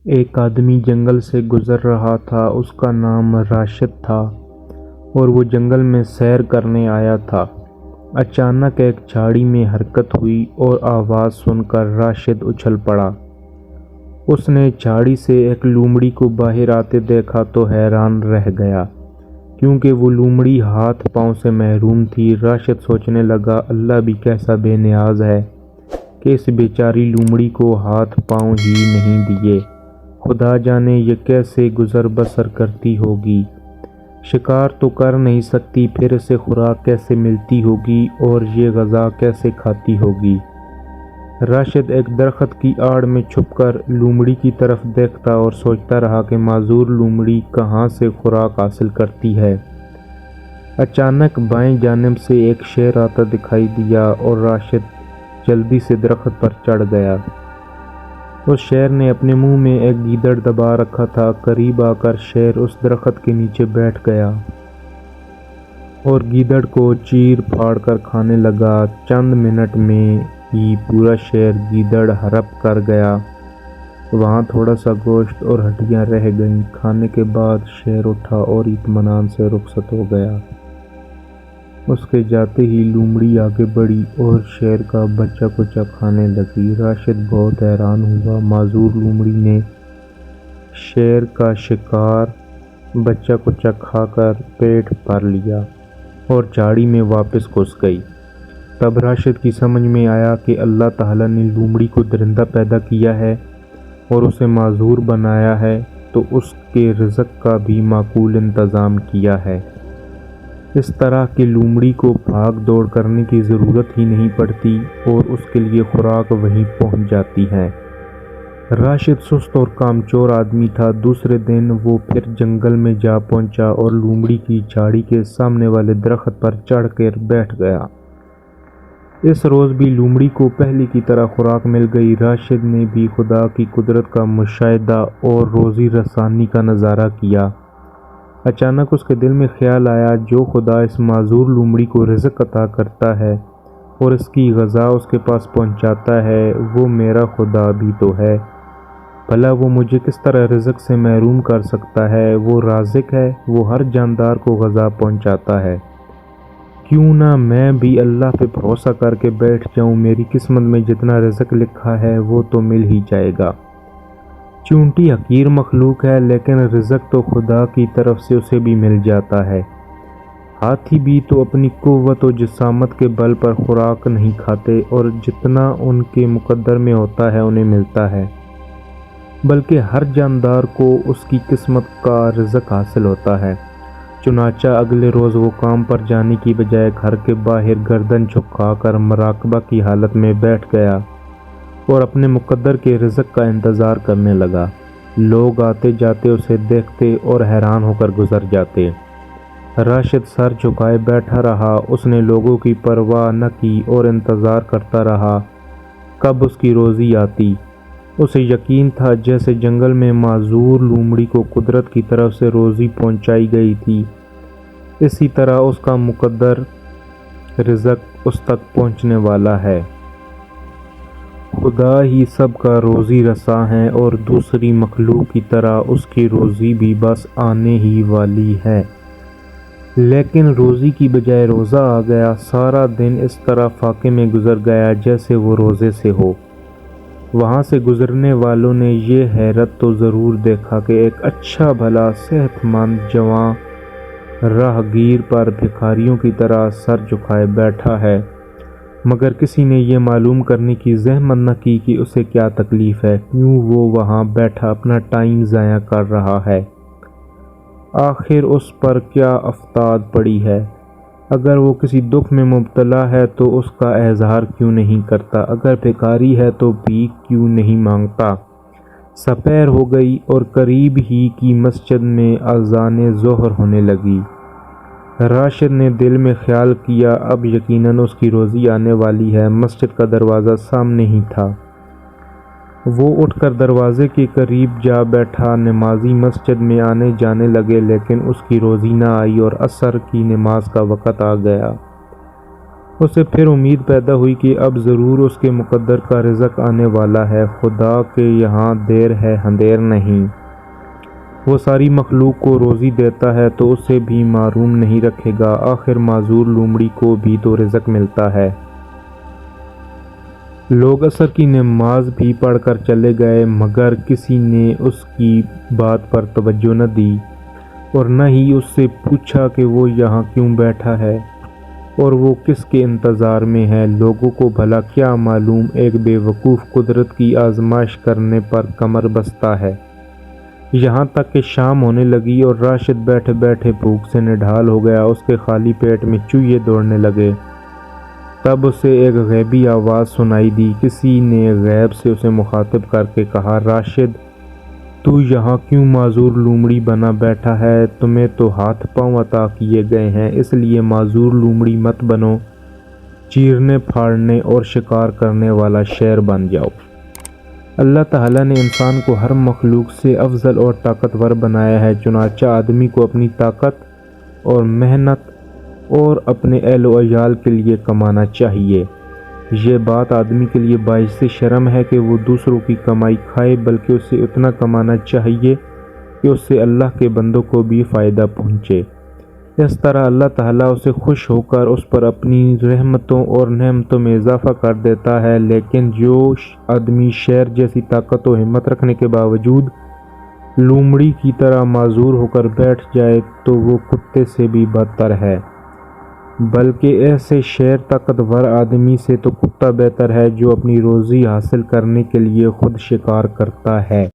ایک آدمی جنگل سے گزر رہا تھا۔ اس کا نام راشد تھا اور وہ جنگل میں سیر کرنے آیا تھا۔ اچانک ایک جھاڑی میں حرکت ہوئی اور آواز سن کر راشد اچھل پڑا۔ اس نے جھاڑی سے ایک لومڑی کو باہر آتے دیکھا تو حیران رہ گیا، کیونکہ وہ لومڑی ہاتھ پاؤں سے محروم تھی۔ راشد سوچنے لگا، اللہ بھی کیسا بے نیاز ہے کہ اس بیچاری لومڑی کو ہاتھ پاؤں ہی نہیں دیے۔ خدا جانے یہ کیسے گزر بسر کرتی ہوگی، شکار تو کر نہیں سکتی، پھر اسے خوراک کیسے ملتی ہوگی اور یہ غذا کیسے کھاتی ہوگی۔ راشد ایک درخت کی آڑ میں چھپ کر لومڑی کی طرف دیکھتا اور سوچتا رہا کہ معذور لومڑی کہاں سے خوراک حاصل کرتی ہے۔ اچانک بائیں جانب سے ایک شیر آتا دکھائی دیا اور راشد جلدی سے درخت پر چڑھ گیا۔ اس شیر نے اپنے منہ میں ایک گیدڑ دبا رکھا تھا۔ قریب آ کر شیر اس درخت کے نیچے بیٹھ گیا اور گیدڑ کو چیر پھاڑ کر کھانے لگا۔ چند منٹ میں ہی پورا شیر گیدڑ ہڑپ کر گیا۔ وہاں تھوڑا سا گوشت اور ہڈیاں رہ گئیں۔ کھانے کے بعد شیر اٹھا اور اطمینان سے رخصت ہو گیا۔ اس کے جاتے ہی لومڑی آگے بڑھی اور شیر کا بچہ کچا کھانے لگی۔ راشد بہت حیران ہوا۔ معذور لومڑی نے شیر کا شکار بچہ کچا کھا کر پیٹ بھر لیا اور جھاڑی میں واپس گھس گئی۔ تب راشد کی سمجھ میں آیا کہ اللہ تعالیٰ نے لومڑی کو درندہ پیدا کیا ہے اور اسے معذور بنایا ہے تو اس کے رزق کا بھی معقول انتظام کیا ہے۔ اس طرح کہ لومڑی کو بھاگ دوڑ کرنے کی ضرورت ہی نہیں پڑتی اور اس کے لیے خوراک وہیں پہنچ جاتی ہے۔ راشد سست اور کامچور آدمی تھا۔ دوسرے دن وہ پھر جنگل میں جا پہنچا اور لومڑی کی جھاڑی کے سامنے والے درخت پر چڑھ کر بیٹھ گیا۔ اس روز بھی لومڑی کو پہلے کی طرح خوراک مل گئی۔ راشد نے بھی خدا کی قدرت کا مشاہدہ اور روزی رسانی کا نظارہ کیا۔ اچانک اس کے دل میں خیال آیا، جو خدا اس معذور لومڑی کو رزق عطا کرتا ہے اور اس کی غذا اس کے پاس پہنچاتا ہے، وہ میرا خدا بھی تو ہے۔ بھلا وہ مجھے کس طرح رزق سے محروم کر سکتا ہے؟ وہ رازق ہے، وہ ہر جاندار کو غذا پہنچاتا ہے۔ کیوں نہ میں بھی اللہ پہ بھروسہ کر کے بیٹھ جاؤں، میری قسمت میں جتنا رزق لکھا ہے وہ تو مل ہی جائے گا۔ چونٹی حقیر مخلوق ہے، لیکن رزق تو خدا کی طرف سے اسے بھی مل جاتا ہے۔ ہاتھی بھی تو اپنی قوت و جسامت کے بل پر خوراک نہیں کھاتے اور جتنا ان کے مقدر میں ہوتا ہے انہیں ملتا ہے، بلکہ ہر جاندار کو اس کی قسمت کا رزق حاصل ہوتا ہے۔ چنانچہ اگلے روز وہ کام پر جانے کی بجائے گھر کے باہر گردن جھکا کر مراقبہ کی حالت میں بیٹھ گیا اور اپنے مقدر کے رزق کا انتظار کرنے لگا۔ لوگ آتے جاتے اسے دیکھتے اور حیران ہو کر گزر جاتے۔ راشد سر جھکائے بیٹھا رہا۔ اس نے لوگوں کی پرواہ نہ کی اور انتظار کرتا رہا کب اس کی روزی آتی۔ اسے یقین تھا جیسے جنگل میں معذور لومڑی کو قدرت کی طرف سے روزی پہنچائی گئی تھی، اسی طرح اس کا مقدر رزق اس تک پہنچنے والا ہے۔ خدا ہی سب کا روزی رساں ہے اور دوسری مخلوق کی طرح اس کی روزی بھی بس آنے ہی والی ہے۔ لیکن روزی کی بجائے روزہ آ گیا۔ سارا دن اس طرح فاقے میں گزر گیا جیسے وہ روزے سے ہو۔ وہاں سے گزرنے والوں نے یہ حیرت تو ضرور دیکھا کہ ایک اچھا بھلا صحت مند جوان راہگیر پر بھکاریوں کی طرح سر جھکائے بیٹھا ہے، مگر کسی نے یہ معلوم کرنے کی زحمت نہ کی کہ اسے کیا تکلیف ہے، کیوں وہ وہاں بیٹھا اپنا ٹائم ضائع کر رہا ہے۔ آخر اس پر کیا افتاد پڑی ہے؟ اگر وہ کسی دکھ میں مبتلا ہے تو اس کا اظہار کیوں نہیں کرتا؟ اگر بھکاری ہے تو بھیک کیوں نہیں مانگتا؟ سپہر ہو گئی اور قریب ہی کی مسجد میں اذان ظہر ہونے لگی۔ راشد نے دل میں خیال کیا، اب یقیناً اس کی روزی آنے والی ہے۔ مسجد کا دروازہ سامنے ہی تھا۔ وہ اٹھ کر دروازے کے قریب جا بیٹھا۔ نمازی مسجد میں آنے جانے لگے، لیکن اس کی روزی نہ آئی اور عصر کی نماز کا وقت آ گیا۔ اسے پھر امید پیدا ہوئی کہ اب ضرور اس کے مقدر کا رزق آنے والا ہے، خدا کے یہاں دیر ہے اندھیر نہیں۔ وہ ساری مخلوق کو روزی دیتا ہے تو اسے بھی محروم نہیں رکھے گا، آخر معذور لومڑی کو بھی تو رزق ملتا ہے۔ لوگ عصر کی نماز بھی پڑھ کر چلے گئے مگر کسی نے اس کی بات پر توجہ نہ دی اور نہ ہی اس سے پوچھا کہ وہ یہاں کیوں بیٹھا ہے اور وہ کس کے انتظار میں ہے۔ لوگوں کو بھلا کیا معلوم، ایک بے وقوف قدرت کی آزمائش کرنے پر کمر بستہ ہے۔ یہاں تک کہ شام ہونے لگی اور راشد بیٹھے بیٹھے بھوک سے نڈھال ہو گیا، اس کے خالی پیٹ میں چوہے دوڑنے لگے۔ تب اسے ایک غیبی آواز سنائی دی، کسی نے غیب سے اسے مخاطب کر کے کہا، راشد تو یہاں کیوں معذور لومڑی بنا بیٹھا ہے؟ تمہیں تو ہاتھ پاؤں عطا کیے گئے ہیں، اس لیے معذور لومڑی مت بنو، چیرنے پھاڑنے اور شکار کرنے والا شیر بن جاؤ۔ اللہ تعالیٰ نے انسان کو ہر مخلوق سے افضل اور طاقتور بنایا ہے، چنانچہ آدمی کو اپنی طاقت اور محنت اور اپنے اہل و عیال کے لیے کمانا چاہیے۔ یہ بات آدمی کے لیے باعث شرم ہے کہ وہ دوسروں کی کمائی کھائے، بلکہ اسے اتنا کمانا چاہیے کہ اس سے اللہ کے بندوں کو بھی فائدہ پہنچے۔ اس طرح اللہ تعالیٰ اسے خوش ہو کر اس پر اپنی رحمتوں اور نعمتوں میں اضافہ کر دیتا ہے، لیکن جو آدمی شیر جیسی طاقت و ہمت رکھنے کے باوجود لومڑی کی طرح معذور ہو کر بیٹھ جائے تو وہ کتے سے بھی بدتر ہے، بلکہ ایسے شیر طاقتور آدمی سے تو کتا بہتر ہے جو اپنی روزی حاصل کرنے کے لیے خود شکار کرتا ہے۔